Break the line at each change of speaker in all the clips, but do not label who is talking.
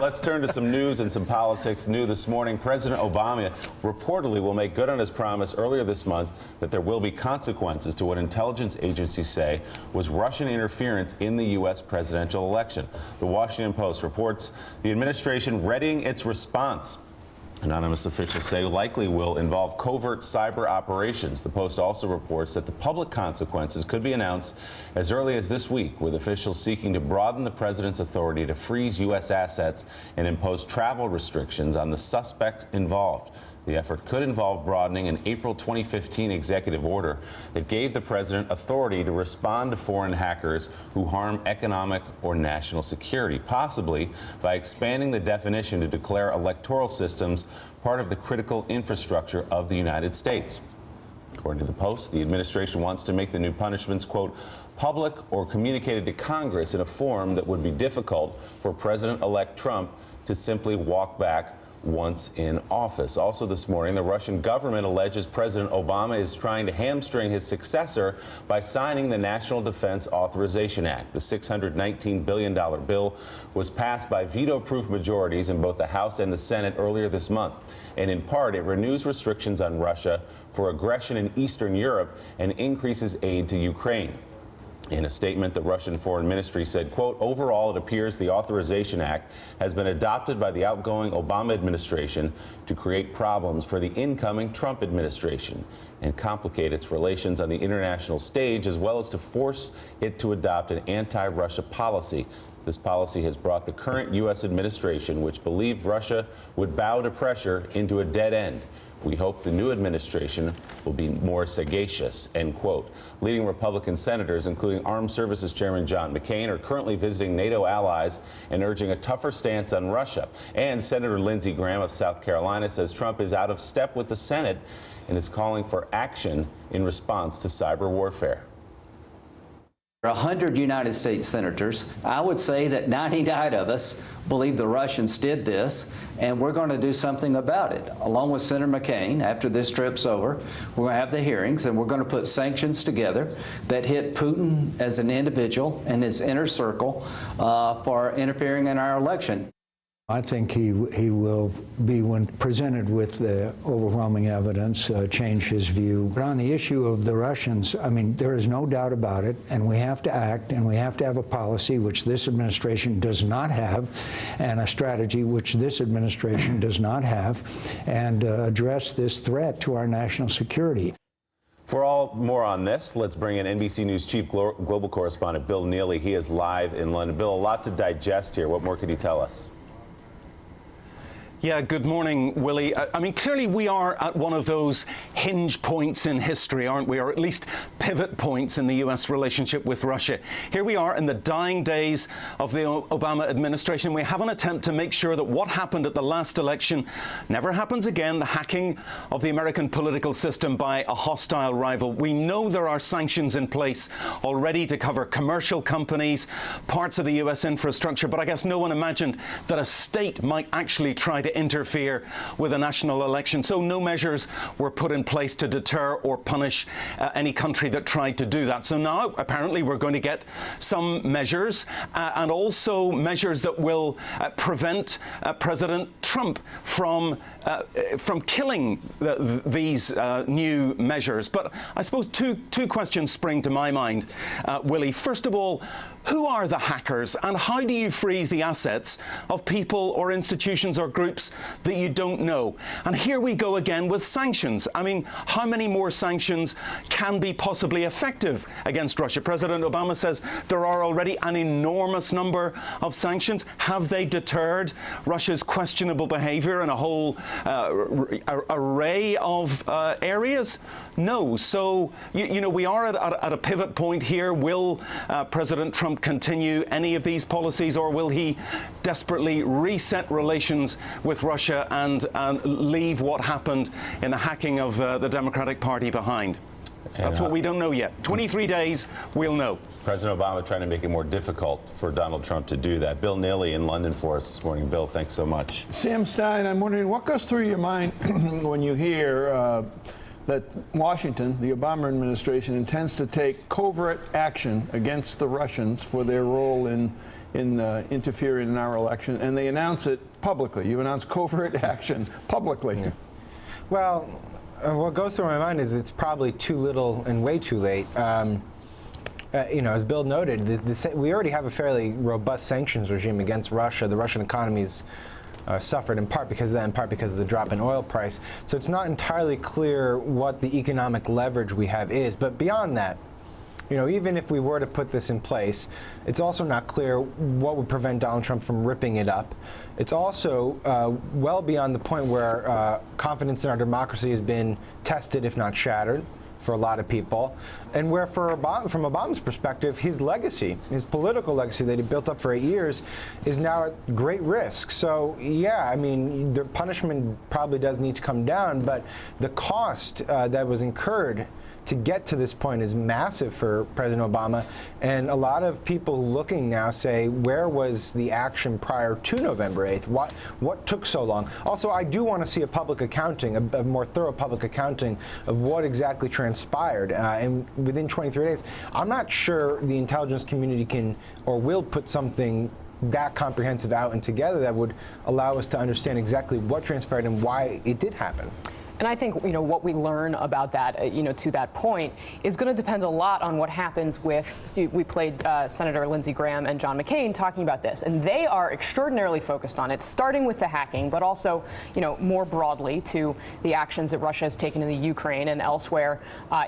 Let's turn to some news and some politics. New this morning, President Obama reportedly will make good on his promise earlier this month that there will be consequences to what intelligence agencies say was Russian interference in the U.S. presidential election. The Washington Post reports the administration readying its response. Anonymous officials say likely will involve covert cyber operations. The Post also reports that the public consequences could be announced as early as this week, with officials seeking to broaden the president's authority to freeze U.S. assets and impose travel restrictions on the suspects involved. The effort could involve broadening an April 2015 executive order that gave the president authority to respond to foreign hackers who harm economic or national security, possibly by expanding the definition to declare electoral systems part of the critical infrastructure of the United States. According to the Post, the administration wants to make the new punishments, quote, public or communicated to Congress in a form that would be difficult for President-elect Trump to simply walk back once in office. Also this morning, the Russian government alleges President Obama is trying to hamstring his successor by signing the National Defense Authorization Act. The $619 billion bill was passed by veto-proof majorities in both the House and the Senate earlier this month. And in part, it renews restrictions on Russia for aggression in Eastern Europe and increases aid to Ukraine. In a statement, the Russian Foreign Ministry said, quote, overall, it appears the Authorization Act has been adopted by the outgoing Obama administration to create problems for the incoming Trump administration and complicate its relations on the international stage, as well as to force it to adopt an anti-Russia policy. This policy has brought the current U.S. administration, which believed Russia would bow to pressure, into a dead end. We hope the new administration will be more sagacious, end quote. Leading Republican senators, including Armed Services Chairman John McCain, are currently visiting NATO allies and urging a tougher stance on Russia. And Senator Lindsey Graham of South Carolina says Trump is out of step with the Senate and is calling for action in response to cyber warfare.
100 United States senators. I would say that 99 of us believe the Russians did this, and we're going to do something about it. Along with Senator McCain, after this trip's over, we're going to have the hearings, and we're going to put sanctions together that hit Putin as an individual and his inner circle for interfering in our election.
I think he will be, when presented with the overwhelming evidence, change his view. But on the issue of the Russians, I mean, there is no doubt about it, and we have to act, and we have to have a policy which this administration does not have, and a strategy which this administration does not have, and address this threat to our national security.
For more on this, let's bring in NBC News Chief Global Correspondent Bill Neely. He is live in London. Bill, a lot to digest here. What more could you tell us?
Yeah, good morning, Willie. I mean, clearly we are at one of those hinge points in history, aren't we? Or at least pivot points in the U.S. relationship with Russia. Here we are in the dying days of the Obama administration. We have an attempt to make sure that what happened at the last election never happens again, the hacking of the American political system by a hostile rival. We know there are sanctions in place already to cover commercial companies, parts of the U.S. infrastructure, but I guess no one imagined that a state might actually try to interfere with a national election. So no measures were put in place to deter or punish any country that tried to do that. So now apparently we're going to get some measures and also measures that will prevent President Trump from killing these new measures. But I suppose two questions spring to my mind, Willie. First of all, who are the hackers, and how do you freeze the assets of people or institutions or groups that you don't know? And here we go again with sanctions. I mean, how many more sanctions can be possibly effective against Russia? President Obama says there are already an enormous number of sanctions. Have they deterred Russia's questionable behavior in a whole array of areas? No. So, you know, we are at a pivot point here. Will President Trump continue any of these policies, or will he desperately reset relations with Russia and leave what happened in the hacking of the Democratic Party behind? That's what we don't know yet. 23 days, we'll know.
President Obama trying to make it more difficult for Donald Trump to do that. Bill Neely in London for us this morning. Bill, thanks so much.
Sam Stein, I'm wondering what goes through your mind when you hear that Washington, the Obama administration, intends to take covert action against the Russians for their role in in interfering in our election, and they announce it publicly. You announce covert action publicly.
Yeah. Well, what goes through my mind is it's probably too little and way too late. As Bill noted, we already have a fairly robust sanctions regime against Russia. The Russian economy's suffered in part because of that, in part because of the drop in oil price. So it's not entirely clear what the economic leverage we have is. But beyond that, even if we were to put this in place, it's also not clear what would prevent Donald Trump from ripping it up. It's also well beyond the point where confidence in our democracy has been tested, if not shattered, for a lot of people, and where from Obama's perspective, his legacy, his political legacy that he built up for 8 years, is now at great risk. So yeah, I mean, the punishment probably does need to come down, but the cost that was incurred to get to this point is massive for President Obama, and a lot of people looking now say, where was the action prior to November 8th? What took so long? Also, I do want to see a public accounting, a more thorough public accounting of what exactly transpired, and within 23 days. I'm not sure the intelligence community can or will put something that comprehensive out and together that would allow us to understand exactly what transpired and why it did happen.
And I think, what we learn about that, to that point, is going to depend a lot on what happens with, we played Senator Lindsey Graham and John McCain talking about this, and they are extraordinarily focused on it, starting with the hacking, but also, more broadly to the actions that Russia has taken in the Ukraine and elsewhere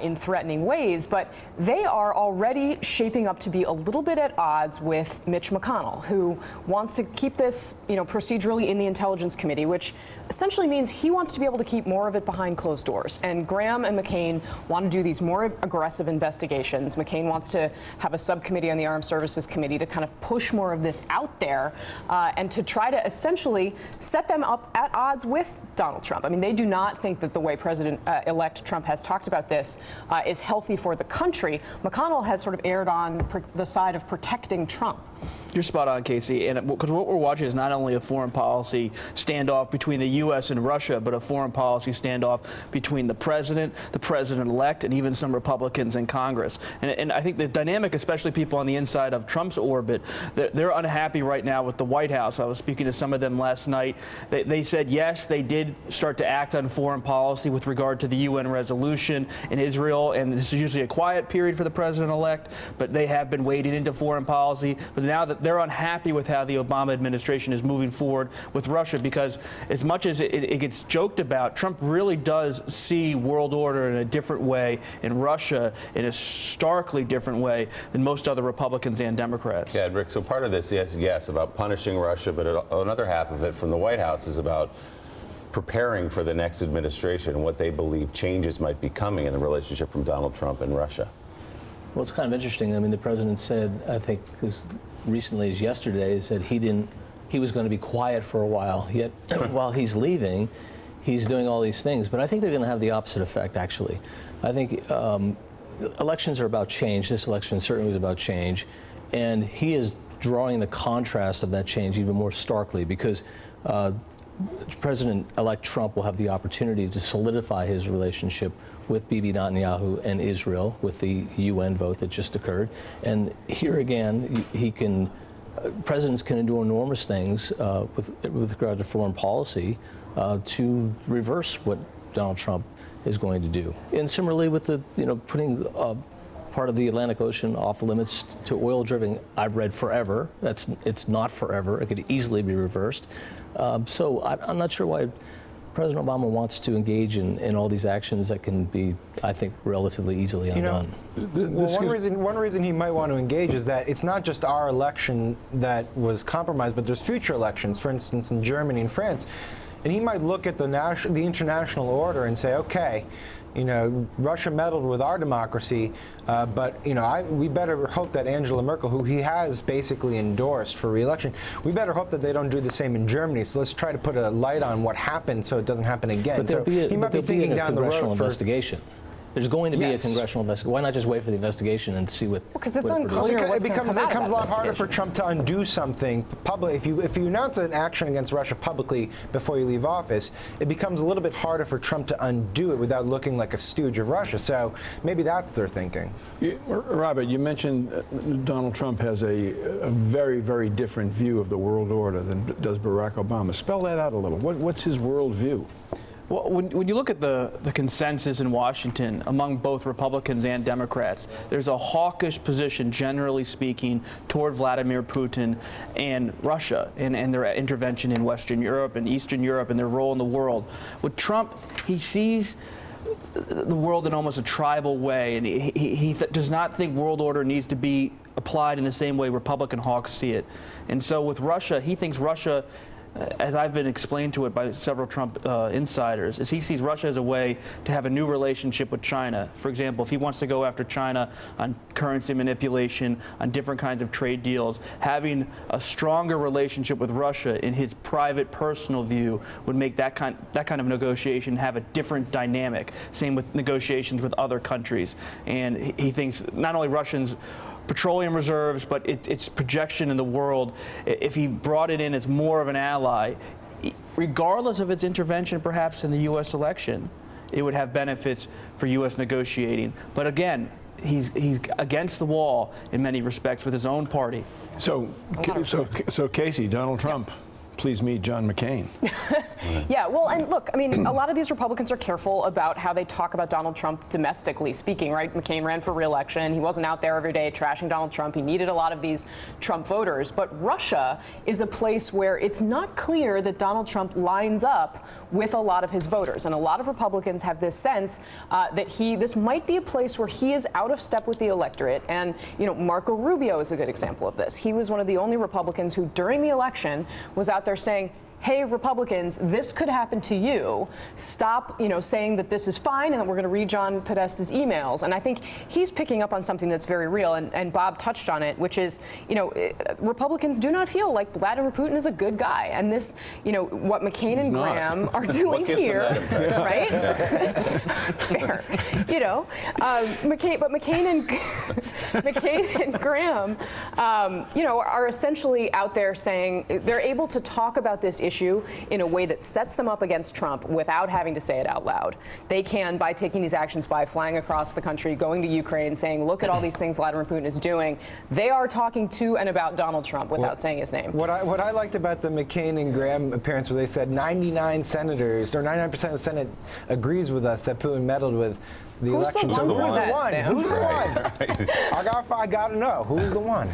in threatening ways. But they are already shaping up to be a little bit at odds with Mitch McConnell, who wants to keep this, procedurally in the Intelligence Committee, which essentially means he wants to be able to keep more of it behind closed doors. And Graham and McCain want to do these more aggressive investigations. McCain wants to have a subcommittee on the Armed Services Committee to kind of push more of this out there and to try to essentially set them up at odds with Donald Trump. I mean, they do not think that the way President-elect Trump has talked about this is healthy for the country. McConnell has sort of erred on the side of protecting Trump.
You're spot on, Casey, and because what we're watching is not only a foreign policy standoff between the U.S. and Russia, but a foreign policy standoff between the president-elect, and even some Republicans in Congress. And I think the dynamic, especially people on the inside of Trump's orbit, they're unhappy right now with the White House. I was speaking to some of them last night. They said, yes, they did start to act on foreign policy with regard to the UN resolution in Israel, and this is usually a quiet period for the president-elect, but they have been wading into foreign policy. But now that they're unhappy with how the Obama administration is moving forward with Russia, because as much as it gets joked about, Trump really does see world order in a different way, in Russia in a starkly different way than most other Republicans and Democrats.
Yeah, Rick, so part of this, yes, about punishing Russia, but another half of it from the White House is about preparing for the next administration and what they believe changes might be coming in the relationship from Donald Trump and Russia.
Well, it's kind of interesting. I mean, the president said, I think as recently as yesterday, said he was going to be quiet for a while. Yet while he's leaving, he's doing all these things. But I think they're going to have the opposite effect, actually. I think elections are about change. This election certainly was about change. And he is drawing the contrast of that change even more starkly, because President-elect Trump will have the opportunity to solidify his relationship with Bibi Netanyahu and Israel with the UN vote that just occurred. And here again, presidents can do enormous things with regard to foreign policy to reverse what Donald Trump is going to do. And similarly with the, putting part of the Atlantic Ocean off limits to oil drilling, I've read forever. It's not forever. It could easily be reversed. So I'm not sure why President Obama wants to engage in all these actions that can be, I think, relatively easily undone.
One reason he might want to engage is that it's not just our election that was compromised, but there's future elections, for instance, in Germany and France. And he might look at the international order and say, okay, Russia meddled with our democracy, but we better hope that Angela Merkel, who he has basically endorsed for re-election, we better hope that they don't do the same in Germany. So let's try to put a light on what happened so it doesn't happen again.
But
so he might be thinking down the road
investigation. There's going to be
Yes.
a congressional investigation. Why not just wait for the investigation and see what?
Because it's
what it
unclear
produces?
what's
It
going to
becomes
come out
a
of
lot
that
harder for
investigation.
Trump to undo something public. If you announce an action against Russia publicly before you leave office, it becomes a little bit harder for Trump to undo it without looking like a stooge of Russia. So maybe that's their thinking.
Robert, you mentioned Donald Trump has a very, very different view of the world order than does Barack Obama. Spell that out a little. What's his world view?
Well, when you look at the consensus in Washington among both Republicans and Democrats, there's a hawkish position, generally speaking, toward Vladimir Putin and Russia and their intervention in Western Europe and Eastern Europe and their role in the world. With Trump, he sees the world in almost a tribal way, and he does not think world order needs to be applied in the same way Republican hawks see it. And so with Russia, he thinks Russia, as I've been explained to it by several Trump insiders, is he sees Russia as a way to have a new relationship with China. For example, if he wants to go after China on currency manipulation, on different kinds of trade deals, having a stronger relationship with Russia in his private, personal view would make that kind of negotiation have a different dynamic. Same with negotiations with other countries. And he thinks not only Russians petroleum reserves, but its projection in the world, if he brought it in as more of an ally, regardless of its intervention perhaps in the U.S. election, it would have benefits for U.S. negotiating. But again, he's against the wall in many respects with his own party.
So Casey, Donald Trump, please meet John McCain.
Yeah, well, and look, I mean, a lot of these Republicans are careful about how they talk about Donald Trump domestically speaking, right? McCain ran for re-election. He wasn't out there every day trashing Donald Trump. He needed a lot of these Trump voters. But Russia is a place where it's not clear that Donald Trump lines up with a lot of his voters. And a lot of Republicans have this sense that this might be a place where he is out of step with the electorate. And, you know, Marco Rubio is a good example of this. He was one of the only Republicans who, during the election, was out there saying, hey, Republicans, this could happen to you. Stop, saying that this is fine and that we're going to read John Podesta's emails. And I think he's picking up on something that's very real, and Bob touched on it, which is, Republicans do not feel like Vladimir Putin is a good guy. And this, what McCain and Graham are doing here, right? Fair. McCain and Graham, are essentially out there saying they're able to talk about this issue in a way that sets them up against Trump without having to say it out loud. They can, by taking these actions, by flying across the country, going to Ukraine, saying, look at all these things Vladimir Putin is doing. They are talking to and about Donald Trump without saying his name.
What I liked about the McCain and Graham appearance, where they said 99 senators, or 99% of the Senate agrees with us that Putin meddled with the election.
Who's the one?
Who's the one? I got to know. Who's the one?